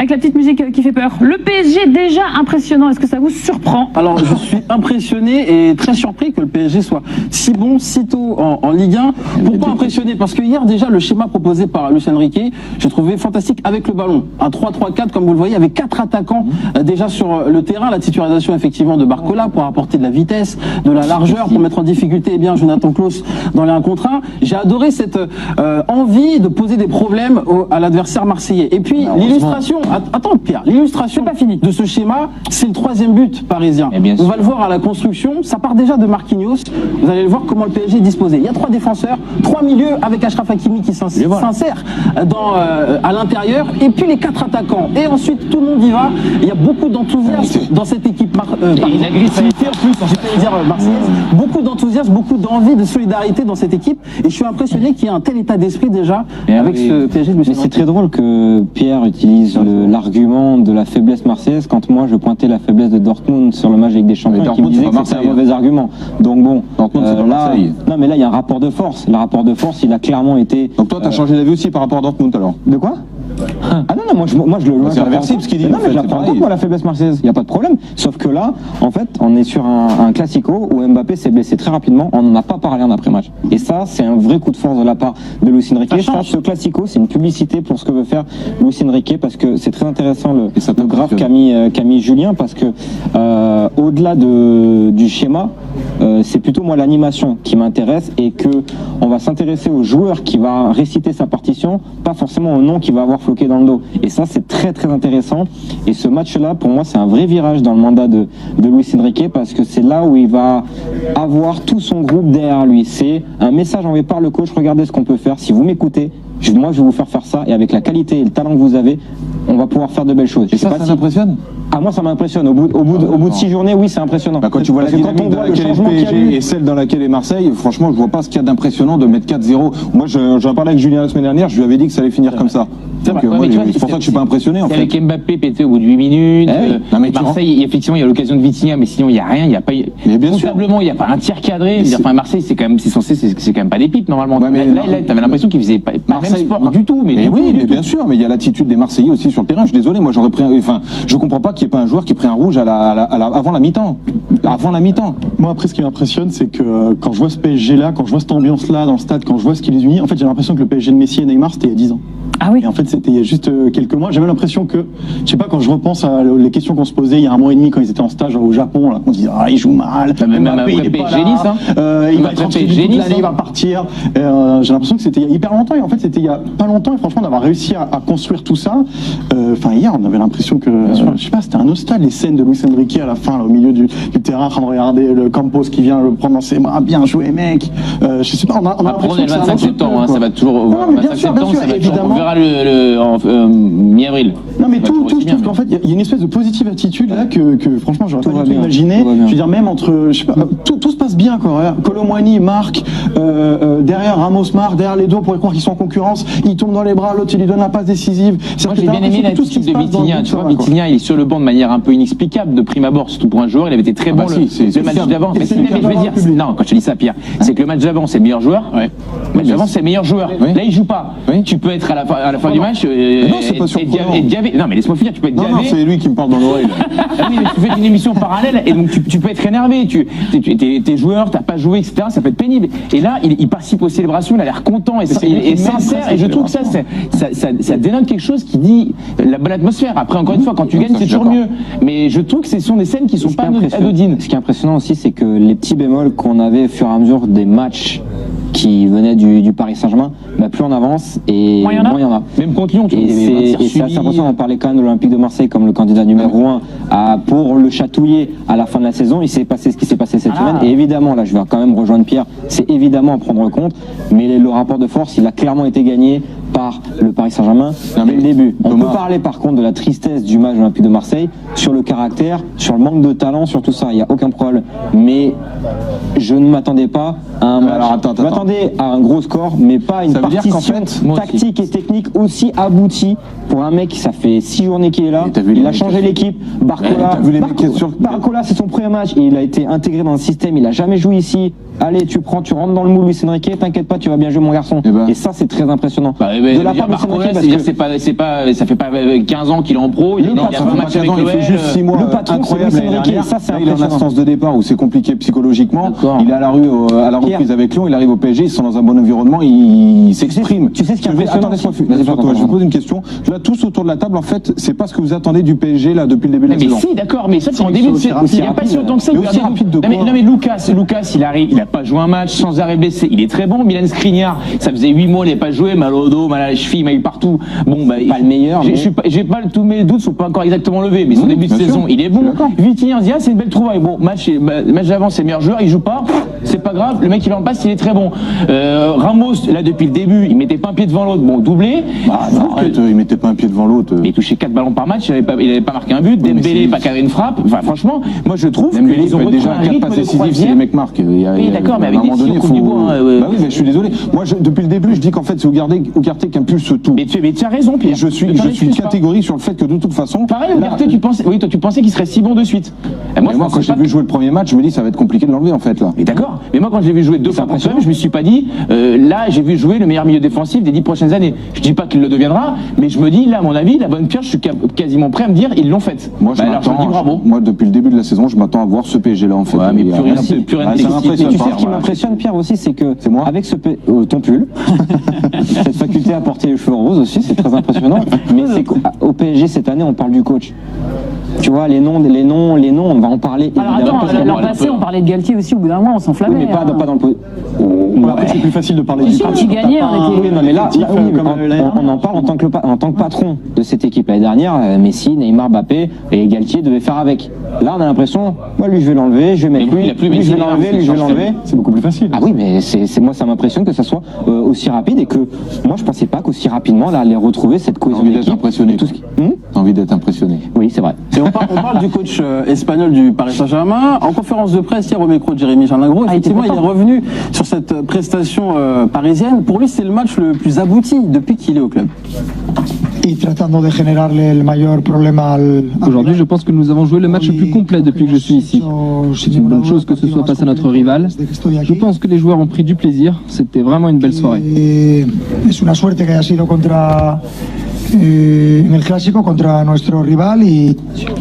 avec la petite musique qui fait peur. Le PSG déjà impressionnant, est-ce que ça vous surprend? Alors je suis impressionné et très surpris que le PSG soit si bon, si tôt en Ligue 1. Pourquoi impressionné? Parce que hier déjà le schéma proposé par Luis Enrique, j'ai trouvé fantastique avec le ballon. Un 3-3-4 comme vous le voyez, avec 4 attaquants déjà sur le terrain. La titularisation effectivement de Barcola pour apporter de la vitesse, de la largeur, pour mettre en difficulté Jonathan Klaus dans les 1 contre 1. J'ai adoré cette envie de poser des problèmes à l'adversaire marseillais. Et puis l'illustration, attends Pierre, l'illustration de ce schéma, c'est le 3e but parisien. On va le voir à la construction, ça part déjà de Marquinhos. Vous allez voir comment le PSG est disposé. Il y a 3 défenseurs, 3 milieux avec Achraf Hakimi qui s'insère à l'intérieur, et puis les 4 attaquants. Et ensuite tout le monde y va. Il y a beaucoup d'enthousiasme dans cette équipe agressivité en plus, j'allais dire marseillaise. Beaucoup d'enthousiasme, beaucoup d'envie, de solidarité dans cette équipe. Et je suis impressionné qu'il y ait un tel état d'esprit déjà avec ce PSG de M. Mais c'est très drôle que Pierre utilise l'argument de la faiblesse marseillaise quand moi je pointais la faiblesse de Dortmund sur le match avec des champions qui me disaient que c'était un mauvais argument. Donc bon, là, non mais là il y a un rapport de force. Le rapport de force, il a clairement été. Donc toi, t'as changé d'avis aussi par rapport à Dortmund alors? De quoi? Ah non, moi je le. C'est inversé ce qu'il dit. Non, mais je la prends en compte, moi, la faiblesse marseillaise. Il n'y a pas de problème. Sauf que là, en fait, on est sur un classico où Mbappé s'est blessé très rapidement. On n'en a pas parlé en après-match. Et ça, c'est un vrai coup de force de la part de Luis Enrique. Ce classico, c'est une publicité pour ce que veut faire Luis Enrique, parce que c'est très intéressant le graphe qu'a mis Julien, parce que au-delà du schéma, c'est plutôt moi l'animation qui m'intéresse, et que on va s'intéresser au joueur qui va réciter sa partition, pas forcément au nom qu'il va avoir floqué dans le dos. Et ça, c'est très très intéressant. Et ce match-là, pour moi, c'est un vrai virage dans le mandat de Luis Enrique, parce que c'est là où il va avoir tout son groupe derrière lui. C'est un message envoyé par le coach: regardez ce qu'on peut faire. Si vous m'écoutez, moi je vais vous faire ça, et avec la qualité et le talent que vous avez, on va pouvoir faire de belles choses. Et ça t'impressionne? Ah, moi ça m'impressionne. Au bout de 6 journées, oui, c'est impressionnant. Quand tu vois la dynamique dans laquelle est le PSG et celle dans laquelle est Marseille, franchement, je vois pas ce qu'il y a d'impressionnant de mettre 4-0. Moi, j'en parlais avec Julien la semaine dernière, je lui avais dit que ça allait finir comme ça. C'est pour ça que je suis pas impressionné en fait. Avec Mbappé pété au bout de 8 minutes. Marseille, effectivement, il y a l'occasion de Vitinha, mais sinon il y a rien, il y a pas. Comptablement, il n'y a pas un tir cadré. Marseille, c'est quand même pas des pipes normalement. Là, t'avais l'impression qu'ils faisaient pas le même sport du tout. Mais oui, mais bien sûr, mais il y a l'attitude des Marseillais aussi sur le terrain. Je suis désolé, moi j'aurais pris. Enfin, je comprends pas qu'il n'y ait pas un joueur qui ait pris un rouge avant la mi-temps. Avant la mi-temps. Moi, après, ce qui m'impressionne, c'est que quand je vois ce PSG-là, quand je vois cette ambiance-là dans le stade, quand je vois ce qui les unit, en fait, j'ai l'impression que le PSG de Messi et Neymar, c'était il y a 10 ans. Ah oui. Et en fait, c'était il y a juste quelques mois. J'avais l'impression que, je sais pas, quand je repense à les questions qu'on se posait il y a 1 mois et demi quand ils étaient en stage au Japon, là, qu'on disait il joue mal, même après PSG Nice, il va être tranquille toute l'année, il va partir. J'ai l'impression que c'était il y a hyper longtemps, et en fait c'était il y a pas longtemps, et franchement d'avoir réussi à construire tout ça. Enfin hier, on avait l'impression que, je sais pas, c'était un autre stade, les scènes de Luis Enrique à la fin, là, au milieu du terrain, en train de regarder le Campos qui vient le prendre dans ses bras, bien joué mec. Je sais pas, on a l'impression que c'est le 25 septembre, ça va toujours. Non, mais bien sûr, évidemment. On verra le mi-avril. Non mais tout, je trouve qu'en fait il y a une espèce de positive attitude là que franchement j'aurais pas du tout imaginé. Je veux dire, même entre, je sais pas, tout se passe bien quoi. Kolo Muani marque, derrière Ramos marque, derrière les deux on pourrait croire qu'ils sont en concurrence, il tombe dans les bras, l'autre il lui donne la passe décisive. Moi j'ai bien aimé l'attitude de Vitinha, tu vois, Vitinha il est sur le banc de manière un peu inexplicable de prime abord, surtout pour un joueur, il avait été très bon le match d'avant. Mais je vais dire, non, quand je te dis ça Pierre, c'est que le match d'avant c'est le meilleur joueur, le match d'avant c'est le meilleur joueur, là il joue pas. Tu peux être à la fin du match non mais laisse-moi finir, tu peux être gavé. Non, c'est lui qui me parle dans l'oreille. Oui, mais tu fais une émission parallèle et donc tu peux être énervé, t'es joueur, t'as pas joué, etc. Ça peut être pénible. Et là, il participe aux célébrations, il a l'air content et sincère, et je trouve que ça dénote quelque chose qui dit la bonne atmosphère. Après, encore une fois, quand tu gagnes, c'est toujours mieux. Mais je trouve que ce sont des scènes qui sont pas anodines. Ce qui est impressionnant aussi, c'est que les petits bémols qu'on avait au fur et à mesure des matchs qui venaient du Paris Saint-Germain, plus on avance et moins il y en a. Même contre Lyon, et c'est assez impressionnant. On parlait quand même de l'Olympique de Marseille comme le candidat numéro 1 pour le chatouiller à la fin de la saison. Il s'est passé ce qui s'est passé cette semaine. Et évidemment, là je vais quand même rejoindre Pierre, c'est évidemment à prendre en compte, mais le rapport de force, il a clairement été gagné par le Paris Saint-Germain dès le début. On peut parler par contre de la tristesse du match de l'Olympique de Marseille, sur le caractère, sur le manque de talent, sur tout ça, il n'y a aucun problème. Mais je ne m'attendais pas à un match. Je m'attendais à un gros score, mais pas à une partition tactique et technique aussi aboutie pour un mec, ça fait 6 journées qu'il est là, il a changé l'équipe. Barcola, c'est son premier match, il a été intégré dans le système, il a jamais joué ici. allez, tu rentres dans le moule Luis Enrique, t'inquiète pas, tu vas bien jouer mon garçon. Et ça, c'est très impressionnant. De la part de Luis Enrique, ça fait pas 15 ans qu'il est en pro. Il fait juste 6 mois. Le patron, c'est Luis Enrique, et ça, c'est il est en instance de départ où c'est compliqué psychologiquement. Il est à la rue, à la reprise avec Lyon, il arrive au PSG, ils sont dans un bon environnement, il s'exprime. Tu sais ce qui est impressionnant? Attendez, je vous pose une question. Là, tous autour de la table, en fait, c'est pas ce que vous attendez du PSG là depuis le début de la saison. Mais si, d'accord, mais ça c'est en début de saison. Il n'y a pas si longtemps que ça. Aussi rapide de quoi? Non mais Lucas, il arrive, il a pas joué un match sans arrêt blessé. Il est très bon. Milan Skriniar, ça faisait 8 mois, il n'a pas joué, mal au dos, mal à la cheville, mal partout. Bon, bah, pas le meilleur. J'ai pas tous mes doutes sont pas encore exactement levés, mais son début de saison, il est bon. Vitinha, on se dit, c'est une belle trouvaille. Bon, match d'avant, c'est le meilleur joueur, il joue pas, c'est pas grave. Le mec, il en passe, il est très bon. Ramos, là, depuis le début, il mettait pas un pied devant l'autre. Bon, doublé. Il mettait pas un pied devant l'autre. Il touchait 4 ballons par match, il avait pas marqué un but. Dembélé, pas cadré une frappe. Enfin, franchement, moi, je trouve qu'ils ont déjà 4 passes décisives si les mecs marquent. Oui, d'accord, mais avec des tirs Coupe du Monde. Bah oui, mais je suis désolé. Moi, depuis le début, je dis qu'en fait, c'est Ugarte qui impulse tout. Mais tu as raison, Pierre. Et je suis catégorique sur le fait que de toute façon. Pareil, Ugarte, tu pensais qu'il serait si bon de suite. Moi, quand j'ai vu jouer le premier match, je me dis ça va être compliqué de l'enlever en fait là. Mais d'accord. Mais moi, quand je l'ai vu jouer 2 fois par semaine, je me suis pas dit là, j'ai vu jouer le meilleur milieu défensif des 10 prochaines années. Je dis pas qu'il le deviendra, mais je me dis là, à mon avis, la bonne pierre, je suis quasiment prêt à me dire ils l'ont faite. Moi, moi, depuis le début de la saison, je m'attends à voir ce PSG là en fait. Ouais, mais plus rien. Ça m'impressionne. Tu sais ce qui m'impressionne, Pierre aussi, c'est que avec ton pull, cette faculté à porter les cheveux roses aussi, c'est très impressionnant. Mais c'est qu'au PSG cette année, on parle du coach. Tu vois, les noms, on va en parler. Alors attends, l'an passé, on parlait de Galtier aussi, au bout d'un moment, on s'enflammait. Oui, mais pas dans le. Après, c'est plus facile de parler du Quand tu gagnais, on était. Oui, non, mais là, on en parle en tant que patron de cette équipe. L'année dernière, Messi, Neymar, Mbappé et Galtier devaient faire avec. Là, on a l'impression, moi, lui, je vais l'enlever, je vais mettre lui, je vais l'enlever. C'est beaucoup plus facile. Ah oui, mais c'est moi, ça m'impressionne que ça soit aussi rapide et que moi, je pensais pas qu'aussi rapidement, là, les retrouver cette cohésion d'équipe. T'as envie d'être impressionné. Oui, c'est vrai. Et on parle du coach espagnol du Paris Saint-Germain. En conférence de presse hier au micro de Jérémy Jarnagro, effectivement, il est revenu sur cette prestation parisienne. Pour lui, c'est le match le plus abouti depuis qu'il est au club. Aujourd'hui, je pense que nous avons joué le match le plus complet depuis que je suis ici. C'est une bonne chose que ce soit face à notre rival. Je pense que les joueurs ont pris du plaisir. C'était vraiment une belle soirée. Es una suerte que haya sido en el clásico contra nuestro rival y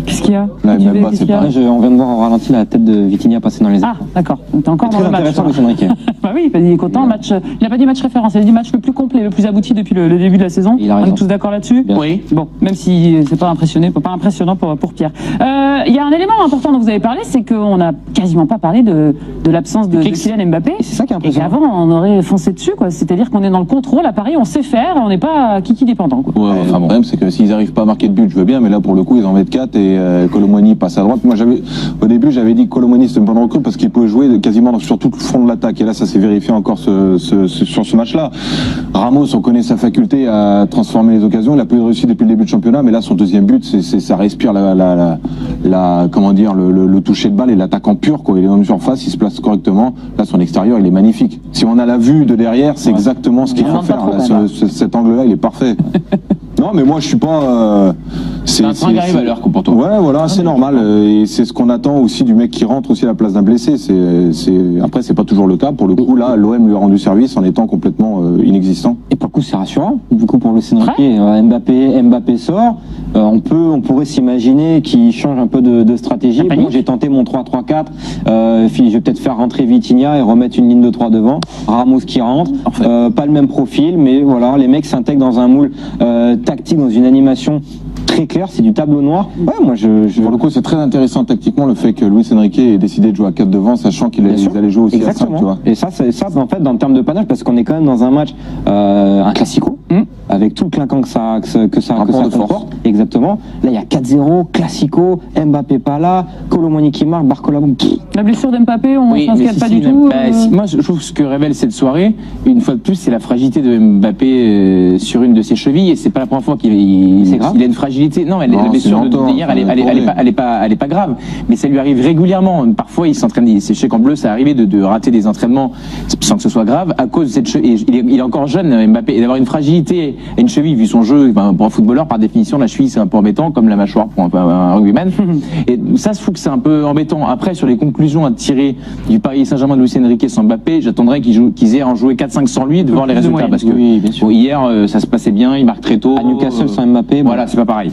Qu'est-ce qu'il y a? Là, même pas, c'est pareil. On vient de voir au ralenti la tête de Vitinha passer dans les airs. Ah, d'accord. Donc t'es encore dans Très le match. intéressant, Luis Enrique. Bah oui, il est content. Match. Il n'a pas dit match référence, il a dit match le plus complet, le plus abouti depuis le début de la saison. Il a On raison. est tous d'accord là-dessus? Bien Oui. Bon, même si c'est pas impressionnant pour Pierre. Il y a un élément important dont vous avez parlé, c'est qu'on n'a quasiment pas parlé de l'absence de Kylian Mbappé. C'est ça qui est Et impressionnant. qu'avant, on aurait foncé dessus, quoi. C'est-à-dire qu'on est dans le contrôle à Paris, on sait faire, on n'est pas kiki dépendant, quoi. Ouais, enfin, le problème, c'est que s'ils n'arrivent pas à marquer de but, je veux bien, mais là, pour le coup, ils en mettent 4 et Colomoni passe à droite. Moi, au début, j'avais dit que Colomoni, c'était une bonne recrue parce qu'il pouvait jouer quasiment sur tout le front de l'attaque. Et là, ça s'est vérifié encore sur ce match-là. Ramos, on connaît sa faculté à transformer les occasions. Il a peu réussi depuis le début du championnat, mais là, son deuxième but, ça respire comment dire, le toucher de balle et l'attaquant pur, quoi. Il est dans une surface, il se place correctement. Là, son extérieur, il est magnifique. Si on a la vue de derrière, c'est exactement ce qu'il faut faire. Là, cet angle-là, il est parfait. Non, mais moi, je suis pas. C'est un train qui arrive à l'heure, pour toi. Ouais, voilà, c'est normal. Et c'est ce qu'on attend aussi du mec qui rentre aussi à la place d'un blessé. Après, c'est pas toujours le cas. Pour le coup, là, l'OM lui a rendu service en étant complètement inexistant. Et pour le coup, c'est rassurant. Du coup, pour Luis Enrique, Mbappé sort. On pourrait s'imaginer qu'il change un peu de stratégie. Bon, j'ai tenté mon 3-3-4. Je vais peut-être faire rentrer Vitinha et remettre une ligne de 3 devant. Ramos qui rentre. Pas le même profil, mais voilà, les mecs s'intègrent dans un moule tactique, dans une animation très claire, c'est du tableau noir. Ouais, moi Pour le coup, c'est très intéressant tactiquement le fait que Luis Enrique ait décidé de jouer à 4 devant, sachant qu'il allait jouer aussi exactement. à 5, tu vois. Et ça, en fait, dans le terme de panache, parce qu'on est quand même dans un match, un classico, avec tout le clinquant que ça comporte. Exactement. Là, il y a 4-0, classico, Mbappé pas là, Colomoni qui marque, Barcola. La blessure d'Mbappé, on ne s'inquiète pas du tout. Moi, je trouve que ce que révèle cette soirée, une fois de plus, c'est la fragilité de Mbappé sur une de ses chevilles. Et c'est pas la première fois qu'il a une fragilité fragilité. Non, la Non, blessure c'est longtemps, d'hier, elle est pas grave. Mais ça lui arrive régulièrement. Parfois, il s'entraîne. Je sais qu'en bleu, ça arrivé de rater des entraînements sans que ce soit grave à cause de cette cheville. Il est encore jeune, Mbappé, et d'avoir une fragilité à une cheville, vu son jeu, pour un footballeur, par définition, la cheville, c'est un peu embêtant, comme la mâchoire pour un rugbyman. Et ça, je trouve que c'est un peu embêtant. Après, sur les conclusions à tirer du Paris Saint-Germain de Luis Enrique sans Mbappé, j'attendrais qu'ils aient en joué 4-5 sans lui, de voir les résultats. Parce que Oui, bien sûr. hier, ça se passait bien, il marque très tôt. À Newcastle sans Mbappé, bon. Voilà, c'est pas pareil.